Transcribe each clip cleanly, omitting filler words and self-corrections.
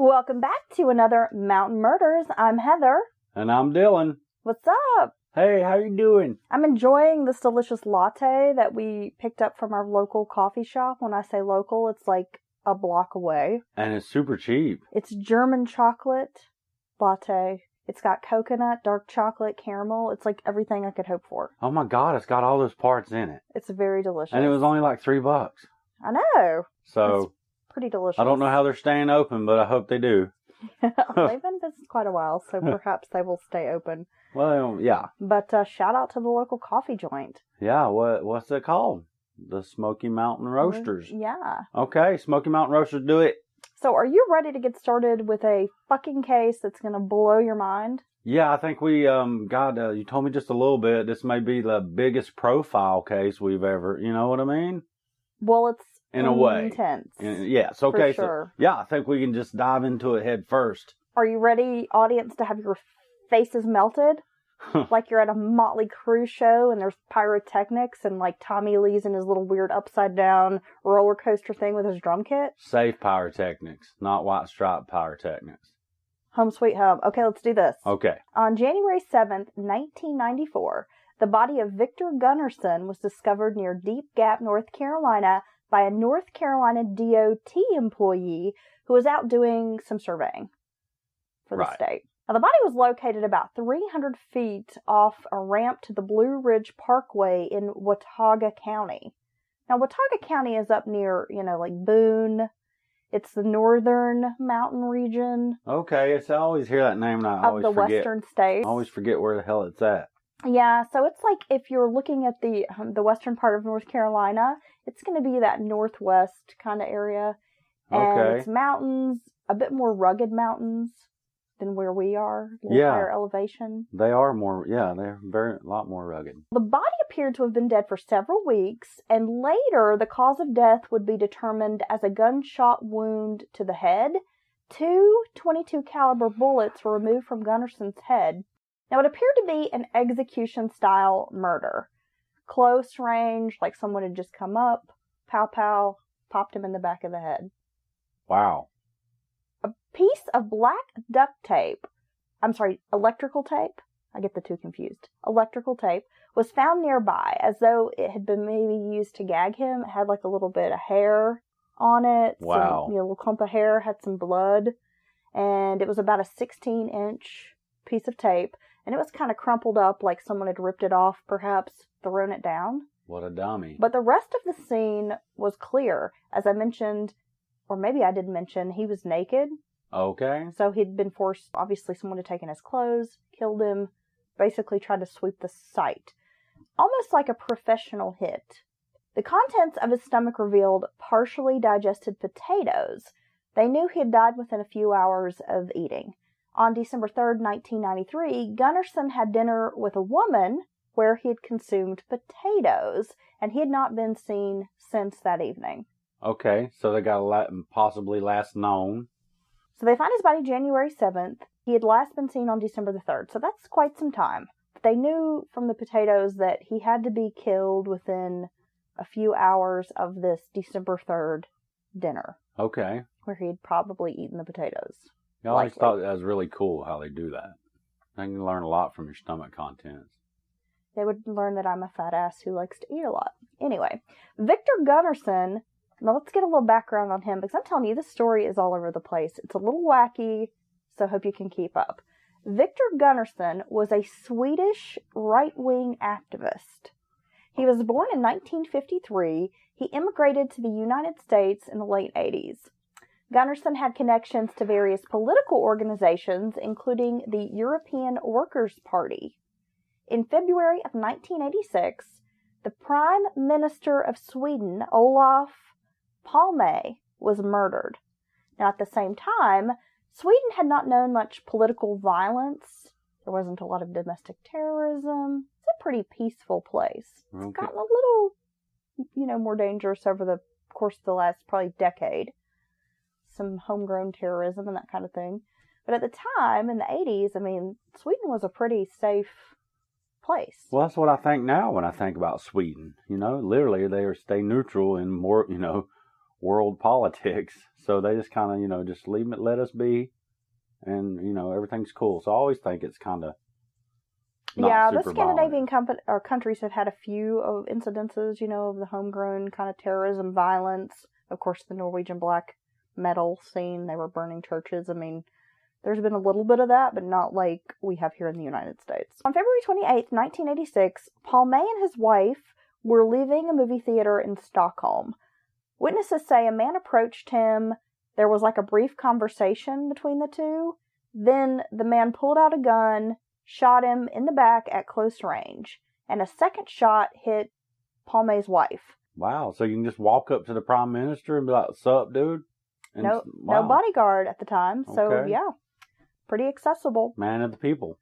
Welcome back to another Mountain Murders. I'm Heather. And I'm Dylan. What's up? Hey, how you doing? I'm enjoying this delicious latte that we picked up from our local coffee shop. When I say local, it's like a block away. And it's super cheap. It's German chocolate latte. It's got coconut, dark chocolate, caramel. It's like everything I could hope for. Oh my God, it's got all those parts in it. It's very delicious. And it was only like $3. I know. So... It's pretty delicious. I don't know how they're staying open, but I hope they do. They've been business quite a while, so perhaps they will stay open. Well, yeah. But shout out to the local coffee joint. Yeah, what's it called? The Smoky Mountain Roasters. Yeah. Okay, Smoky Mountain Roasters, do it. So are you ready to get started with a fucking case that's going to blow your mind? Yeah, I think we, you told me just a little bit. This may be the biggest profile case we've ever, you know what I mean? Well, it's in a way. Intense. Yes, okay. For sure. So, yeah, I think we can just dive into it head first. Are you ready, audience, to have your faces melted? Like you're at a Motley Crue show and there's pyrotechnics and like Tommy Lee's in his little weird upside down roller coaster thing with his drum kit? Safe pyrotechnics, not white stripe pyrotechnics. Home sweet home. Okay, let's do this. Okay. On January 7th, 1994, the body of Victor Gunnarsson was discovered near Deep Gap, North Carolina by a North Carolina DOT employee who was out doing some surveying for the state. Now, the body was located about 300 feet off a ramp to the Blue Ridge Parkway in Watauga County. Now, Watauga County is up near, like Boone. It's the northern mountain region. Okay, so I always hear that name and I always forget. Of the western states. I always forget where the hell it's at. Yeah, so it's like if you're looking at the western part of North Carolina, it's going to be that northwest kind of area. And it's mountains, a bit more rugged mountains than where we are. A little higher elevation. They are more, they're a lot more rugged. The body appeared to have been dead for several weeks, and later the cause of death would be determined as a gunshot wound to the head. 2 .22 caliber bullets were removed from Gunnarsson's head. Now, it appeared to be an execution-style murder. Close range, like someone had just come up, pow-pow, popped him in the back of the head. Wow. A piece of black electrical tape, I get the two confused, electrical tape, was found nearby, as though it had been maybe used to gag him. It had like a little bit of hair on it. Wow. Some, a little clump of hair, had some blood, and it was about a 16-inch piece of tape. And it was kind of crumpled up like someone had ripped it off, perhaps thrown it down. What a dummy. But the rest of the scene was clear. As I mentioned, or maybe I didn't mention, he was naked. Okay. So he'd been forced, obviously someone had taken his clothes, killed him, basically tried to sweep the site. Almost like a professional hit. The contents of his stomach revealed partially digested potatoes. They knew he had died within a few hours of eating. On December 3rd, 1993, Gunnarsson had dinner with a woman where he had consumed potatoes, and he had not been seen since that evening. Okay, so they got possibly last known. So they find his body January 7th. He had last been seen on December the 3rd, so that's quite some time. But they knew from the potatoes that he had to be killed within a few hours of this December 3rd dinner. Okay. Where he had probably eaten the potatoes. I always thought that was really cool how they do that. I can learn a lot from your stomach contents. They would learn that I'm a fat ass who likes to eat a lot. Anyway, Victor Gunnarsson, now let's get a little background on him, because I'm telling you, this story is all over the place. It's a little wacky, so I hope you can keep up. Victor Gunnarsson was a Swedish right-wing activist. He was born in 1953. He immigrated to the United States in the late 80s. Gunnarsson had connections to various political organizations, including the European Workers' Party. In February of 1986, the Prime Minister of Sweden, Olof Palme, was murdered. Now, at the same time, Sweden had not known much political violence. There wasn't a lot of domestic terrorism. It's a pretty peaceful place. It's gotten a little, more dangerous over the course of the last probably decade. Some homegrown terrorism and that kind of thing. But at the time, in the 80s, Sweden was a pretty safe place. Well, that's what I think now when I think about Sweden. Literally they stay neutral in more, world politics. So they just kind of, just let us be, and everything's cool. So I always think it's kind of the Scandinavian countries have had a few of incidences, of the homegrown kind of terrorism, violence. Of course, the Norwegian black metal scene, they were burning churches. I mean, there's been a little bit of that, but not like we have here in the United States. On February 28th, 1986, Paul May and his wife were leaving a movie theater in Stockholm. Witnesses say a man approached him. There was like a brief conversation between the two. Then the man pulled out a gun, shot him in the back at close range, and a second shot hit Paul May's wife. Wow, so you can just walk up to the Prime Minister and be like, "Sup, dude?" And no bodyguard at the time, so yeah, pretty accessible. Man of the people.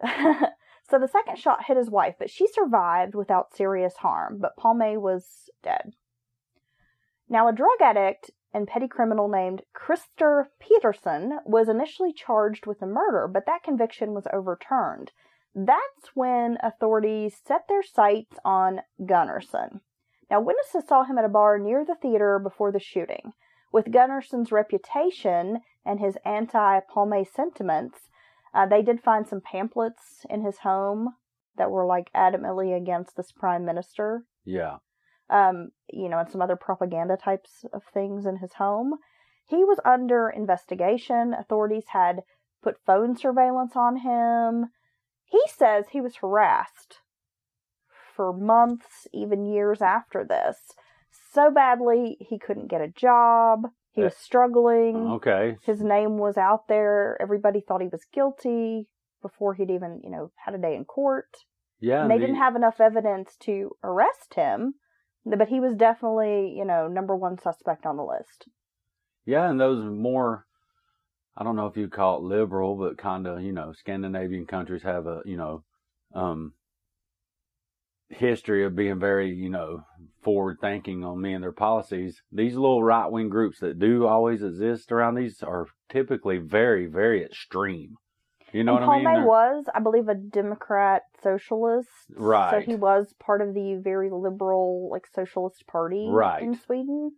So the second shot hit his wife, but she survived without serious harm, but Paul May was dead. Now, a drug addict and petty criminal named Christer Peterson was initially charged with a murder, but that conviction was overturned. That's when authorities set their sights on Gunnarsson. Now, witnesses saw him at a bar near the theater before the shooting. With Gunnarsson's reputation and his anti-Paul May sentiments, they did find some pamphlets in his home that were like adamantly against this prime minister. Yeah. And some other propaganda types of things in his home. He was under investigation. Authorities had put phone surveillance on him. He says he was harassed for months, even years after this. So badly, he couldn't get a job. He was struggling. Okay. His name was out there. Everybody thought he was guilty before he'd even, had a day in court. Yeah. And they didn't have enough evidence to arrest him. But he was definitely, number one suspect on the list. Yeah, and those more, I don't know if you'd call it liberal, but kind of, Scandinavian countries have a, history of being very, forward-thinking on many of their policies. These little right-wing groups that do always exist around these are typically very, very extreme. You know what I mean? Paul May was, I believe, a Democrat socialist. Right. So he was part of the very liberal, socialist party in Sweden.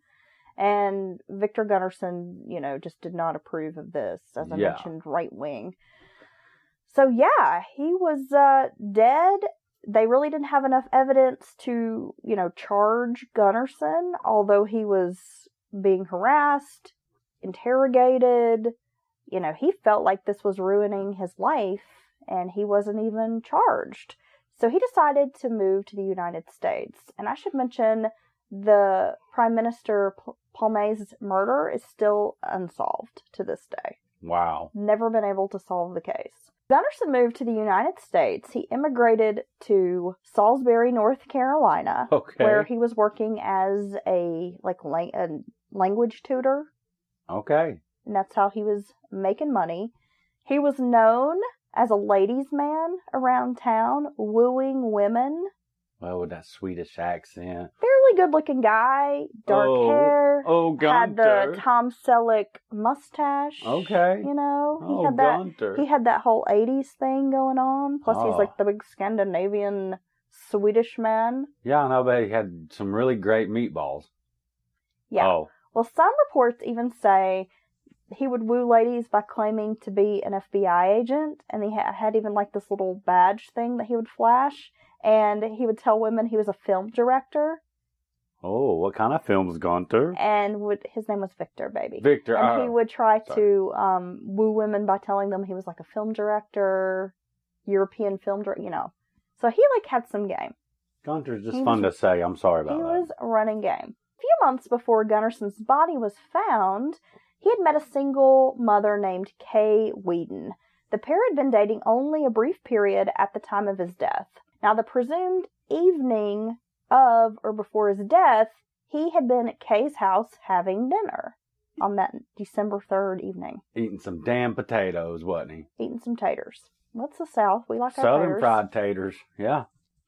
And Victor Gunnarsson, just did not approve of this, as I mentioned, right wing. So yeah, he was dead. They really didn't have enough evidence to, charge Gunnarsson, although he was being harassed, interrogated. He felt like this was ruining his life, and he wasn't even charged. So he decided to move to the United States. And I should mention, the Prime Minister Paul May's murder is still unsolved to this day. Wow. Never been able to solve the case. Gunnarsson moved to the United States. He immigrated to Salisbury, North Carolina, where he was working as a language tutor. Okay. And that's how he was making money. He was known as a ladies' man around town, wooing women. Well, with that Swedish accent. Fairly good-looking guy, dark hair. Oh, Gunter. Had the Tom Selleck mustache. Okay. He had that whole 80s thing going on. Plus, he's like the big Scandinavian Swedish man. Yeah, I know, but he had some really great meatballs. Yeah. Oh. Well, some reports even say he would woo ladies by claiming to be an FBI agent, and he had even this little badge thing that he would flash, and he would tell women he was a film director. Oh, what kind of films, Gunter? And his name was Victor, baby. Victor. And he would try to woo women by telling them he was a film director, European film director, So he had some game. Gunter's just fun to say. I'm sorry about that. He was running game. A few months before Gunnarsson's body was found, he had met a single mother named Kay Whedon. The pair had been dating only a brief period at the time of his death. Now, the presumed evening of or before his death, he had been at Kay's house having dinner on that December 3rd evening. Eating some damn potatoes, wasn't he? Eating some taters. What's the South? We like our Southern taters. fried taters, yeah.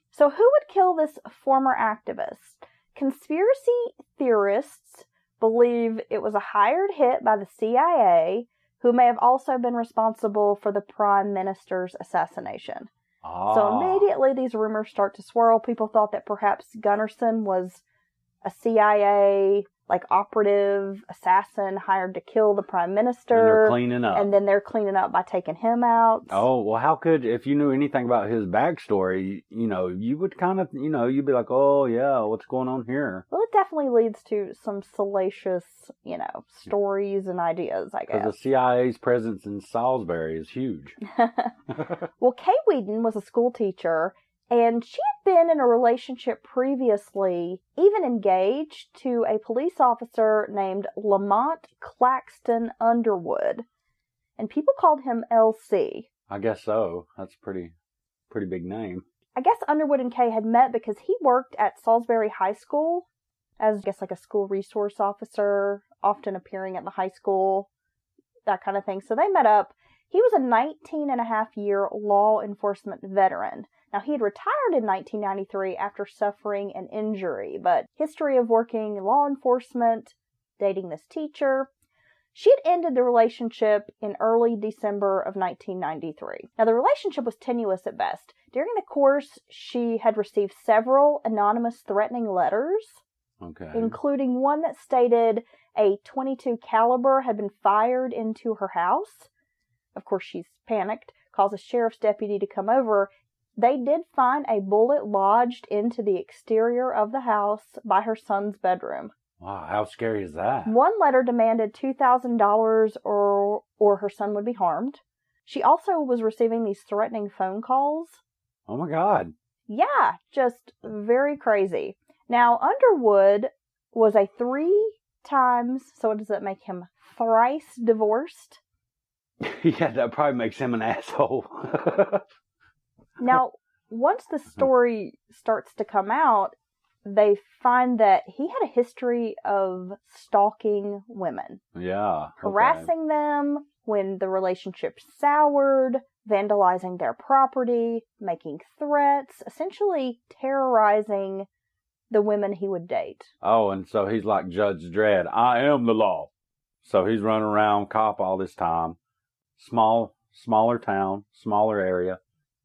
So who would kill this former activist? Conspiracy theorists believe it was a hired hit by the CIA, who may have also been responsible for the Prime Minister's assassination. So immediately these rumors start to swirl. People thought that perhaps Gunnarsson was a CIA, like operative assassin hired to kill the prime minister. And they're cleaning up. And then they're cleaning up by taking him out. Oh, well, how could, if you knew anything about his backstory, you would kind of, you'd be like, oh, yeah, what's going on here? Well, it definitely leads to some salacious, stories and ideas, I guess. Because the CIA's presence in Salisbury is huge. Well, Kay Wheaton was a school teacher, and she had been in a relationship previously, even engaged to a police officer named Lamont Claxton Underwood. And people called him LC. I guess so. That's pretty big name. I guess Underwood and Kay had met because he worked at Salisbury High School as, I guess, like a school resource officer, often appearing at the high school, that kind of thing. So they met up. He was a 19-and-a-half-year law enforcement veteran. Now, he had retired in 1993 after suffering an injury, but history of working in law enforcement, dating this teacher. She had ended the relationship in early December of 1993. Now, the relationship was tenuous at best. During the course, she had received several anonymous threatening letters, including one that stated a .22 caliber had been fired into her house. Of course, she's panicked, calls a sheriff's deputy to come over. They did find a bullet lodged into the exterior of the house by her son's bedroom. Wow, how scary is that? One letter demanded $2,000 or her son would be harmed. She also was receiving these threatening phone calls. Oh my God. Yeah, just very crazy. Now, Underwood was a 3 times, so what does that make him? Thrice divorced. Yeah, that probably makes him an asshole. Now, once the story starts to come out, they find that he had a history of stalking women. Yeah. Harassing them when the relationship soured, vandalizing their property, making threats, essentially terrorizing the women he would date. Oh, and so he's like Judge Dredd. I am the law. So he's running around, cop all this time. Smaller town, smaller area.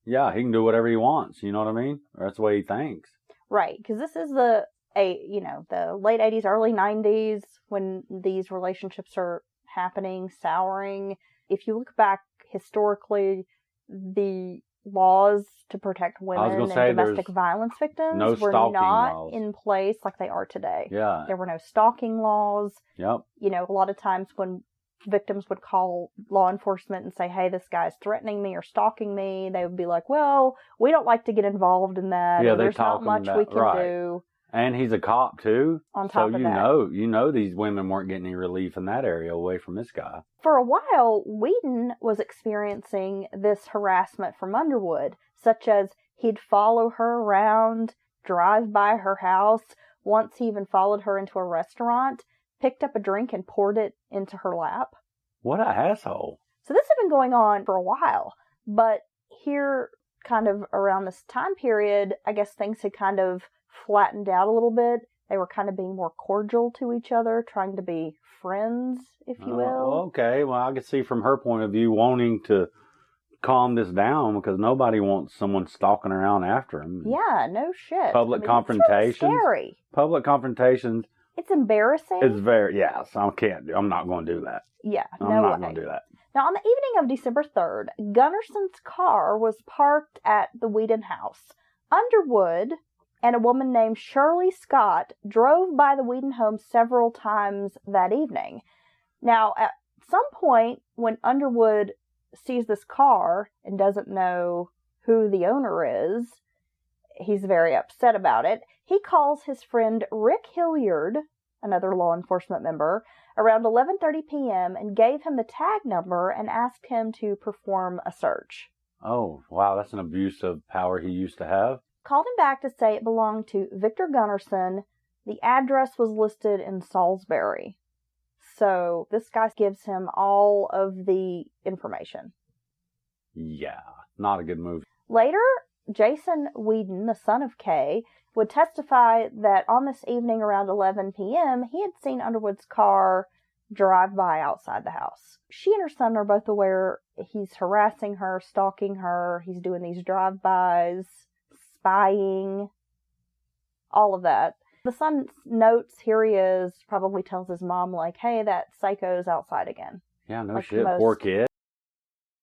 Yeah, he can do whatever he wants. You know what I mean? That's the way he thinks. Right, because this is the late 80s, early 90s when these relationships are happening, souring. If you look back historically, the laws to protect women and domestic violence victims were not in place like they are today. Yeah. There were no stalking laws. Yep. A lot of times when victims would call law enforcement and say, hey, this guy's threatening me or stalking me, they would be like, well, we don't like to get involved in that. Yeah, there's not much we can do. And he's a cop too. On top of that. You know these women weren't getting any relief in that area away from this guy. For a while, Wheaton was experiencing this harassment from Underwood, such as he'd follow her around, drive by her house. Once he even followed her into a restaurant, picked up a drink and poured it into her lap. What an asshole. So this had been going on for a while, but here, kind of around this time period, I guess things had kind of flattened out a little bit. They were kind of being more cordial to each other, trying to be friends, if you will. Okay, well, I could see from her point of view wanting to calm this down because nobody wants someone stalking around after him. Yeah, no shit. Public confrontations. It's really scary. Public confrontations. It's embarrassing. It's I'm not going to do that. Yeah, I'm not going to do that. Now, on the evening of December 3rd, Gunnarson's car was parked at the Wheaton house. Underwood and a woman named Shirley Scott drove by the Wheaton home several times that evening. Now, at some point, when Underwood sees this car and doesn't know who the owner is, he's very upset about it. He calls his friend Rick Hilliard, another law enforcement member, around 11:30 p.m. and gave him the tag number and asked him to perform a search. Oh, wow, that's an abuse of power he used to have. Called him back to say it belonged to Victor Gunnarsson. The address was listed in Salisbury. So this guy gives him all of the information. Yeah, not a good move. Later, Jason Wheaton, the son of Kay, would testify that on this evening around 11 p.m., he had seen Underwood's car drive by outside the house. She and her son are both aware he's harassing her, stalking her, he's doing these drive-bys, spying, all of that. The son notes, here he is, probably tells his mom, like, hey, that psycho's outside again. Yeah, no like shit, poor kid.